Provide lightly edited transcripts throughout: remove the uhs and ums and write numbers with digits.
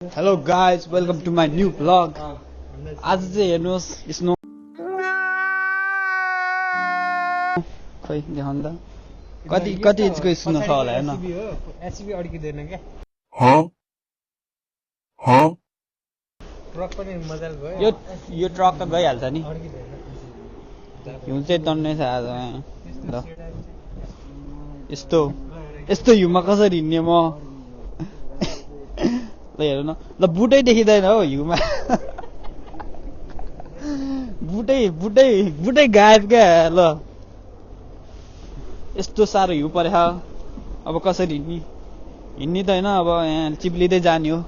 Hello guys, welcome to my new vlog. आज चाहिँ हेर्नुहोस् स्नो खोइ देखाउनु त कति इन्चको स्नो छ होला हेर्न एससीबी अड्किदैन के ट्रक पनि मजाले भयो यो ट्रक त गइहाल्छ नि अड्किदैन हिउँ चाहिँ तन्नै छ आज ल यस्तो हिउँमा कसरी हिँड्ने म ल हेर्नु न ल बुटै देखिँदैन हो हिउँमा बुटै गायब क्या ल यस्तो साह्रो हिउँ परेछ अब कसरी हिँड्ने त होइन अब यहाँ चिप्लिँदै जाने हो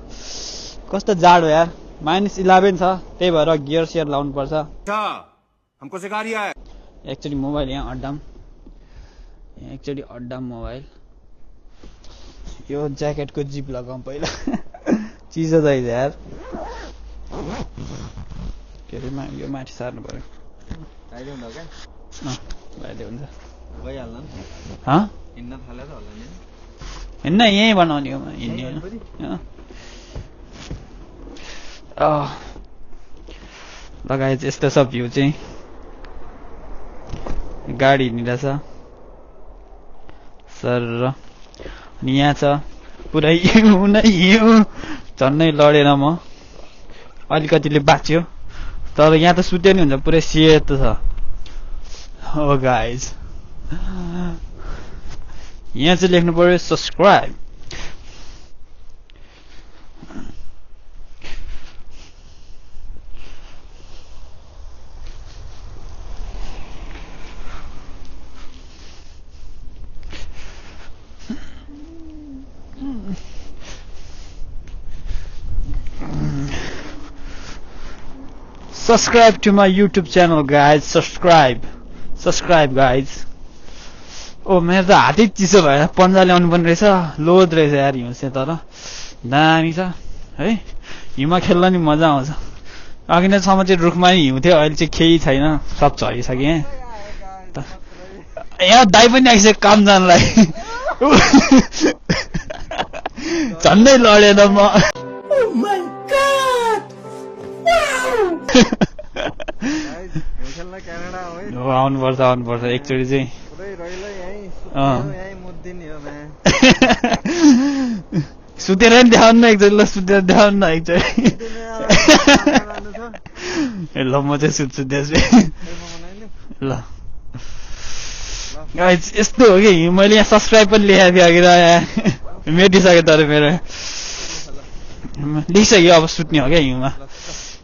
कस्तो जाडो यार -11 छ त्यही भएर गियर सियर लाउनु पर्छ हमको सिखा रिया है एकचोटि मोबाइल यहाँ अड्डाम मोबाइल यो ज्याकेटको जिप लगाउँ पहिला चिसो चाहिन्छ यार के अरे यो माथि सार्नु पर्यो भाइले हुन्छ हिँड्न यहीँ बनाउने हो हिँड्ने होइन लगाएपछि यस्तो छ भ्यू चाहिँ गाडी हिँडिरहेछ सर अनि यहाँ छ पुरै हिउँ झन्नै लडेर म अलिकतिले बाँच्यो तर यहाँ त सुत्यो नि हुन्छ पुरै सेतो छ हो गाइज यहाँ चाहिँ लेख्नु पर्यो subscribe Subscribe to my YouTube channel guys. Subscribe guys. ओ मेरो त हातै चिसो भएर पन्जा ल्याउनु पर्ने रहेछ लोड रहेछ यार हिउँ चाहिँ तर दामी छ है हिउँमा खेल्न नि मजा आउँछ अघि नैसम्म चाहिँ रुखमा नि हिउँ थियो अहिले चाहिँ केही छैन सब झरिसक्यो यहाँ दाइ पनि आइसक्यो काम जानलाई झन्डै लडेन म आउनुपर्छ एकचोटि चाहिँ सुतेर नि देखाउनु न एकचोटि ल सुतेर देखाउनु न एकचोटि ल म चाहिँ सुत्छु त्यसपछि ल यस्तो हो कि मैले यहाँ सब्सक्राइब पनि लेखेको थिएँ अघि त मेटिसक्यो तर मेरो लेखिसक्यो अब सुत्ने हो क्या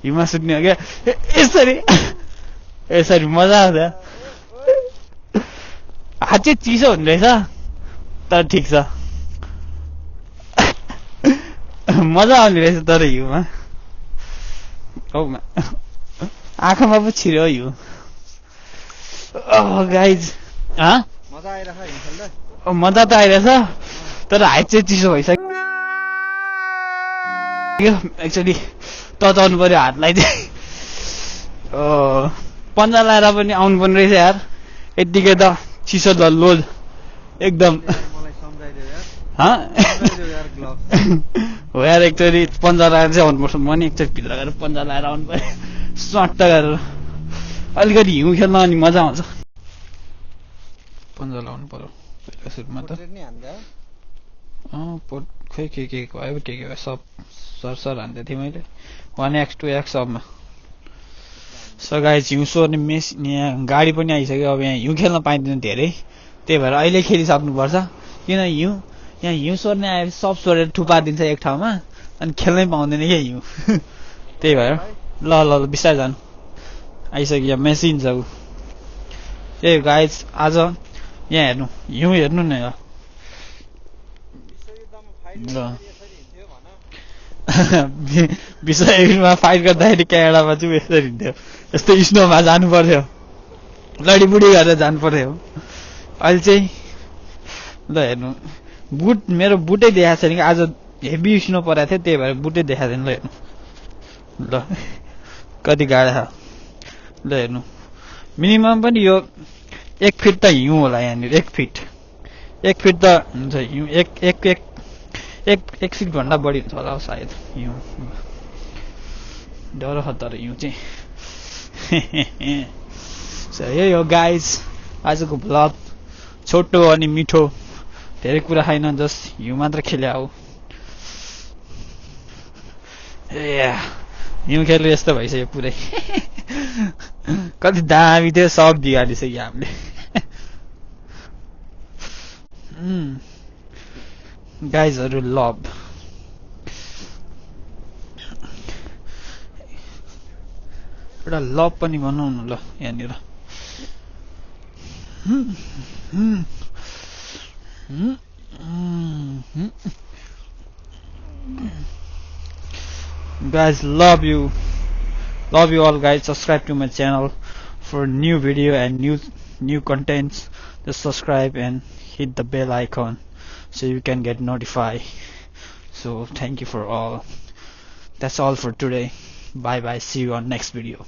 हिउँमा सुत्ने हो क्या यसरी मजा आउँछ हात चाहिँ चिसो हुने रहेछ तर ठिक छ मजा आउने रहेछ तर हिउँमा आँखामा पो छिर्यो हिउँ गाइज मजा त आइरहेछ तर हात चाहिँ चिसो भइसक्यो एक्चुअली तताउनु पर्यो हातलाई चाहिँ पन्जा लाएर पनि आउनु पर्ने रहेछ यार यत्तिकै त चिसो लोड एकदम हो यार एकचोटि पन्जा लाएर चाहिँ आउनुपर्छ म नि एकचोटि भित्र गएर पन्जा लाएर आउनु पर्यो स्वाट गरेर अलिकति हिउँ खेल्न अनि मजा आउँछ पन्जा लाउनु पर्यो पहिला सुरुमा त खोइ के भयो के सब सर हान्दै थिएँ मैले 1x 2x सबमा गाइस हिउँ सोर्ने मेसिन यहाँ गाडी पनि आइसक्यो अब यहाँ हिउँ खेल्न पाइँदैन धेरै त्यही भएर अहिले खेलिसक्नुपर्छ किन यहाँ हिउँ सोर्ने आए सब सोरेर थुपा दिन्छ एक ठाउँमा अनि खेल्नै पाउँदैन क्या हिउँ त्यही भएर ल बिस्तारै जानु आइसक्यो मेसिन छ ऊ त्यही गाइस आज यहाँ हेर्नु हिउँ हेर्नु न विश्वमा फाइट गर्दाखेरि क्यानाडामा चाहिँ यसरी हिँड्थ्यो यस्तो स्नोमा जानु पर्थ्यो लडीबुडी गरेर जानु पर्थ्यो अहिले चाहिँ ल हेर्नु मेरो बुटै देखाएको छैन कि आज हेभी स्नो परेको थियो त्यही भएर बुटै देखाएको छैन ल हेर्नु ल कति गाडा छ ल हेर्नु मिनिमम पनि यो 1 फिट त हिउँ होला यहाँनिर 1 फिट त हुन्छ हिउँ एक फिट भन्दा बढी हुन्छ होला सायद हिउँ डर खतर हिउँ चाहिँ So यही हो गाइज आजको भ्लग छोटो अनि मिठो धेरै कुरा छैन जस्ट हिउँ मात्र खेल्या हो हिउँ खेल्नु यस्तो भइसक्यो पुरै कति दामी थियो सब दिइहालिसक्यो हामीले गाइजहरू लभ एउटा लभ पनि बनाउनु ल यहाँनिर guys, love you all guys. Subscribe to my channel for new video and new contents. Just subscribe and hit the bell icon so you can get notified. So thank you for all. That's all for today. Bye bye, see you on next video.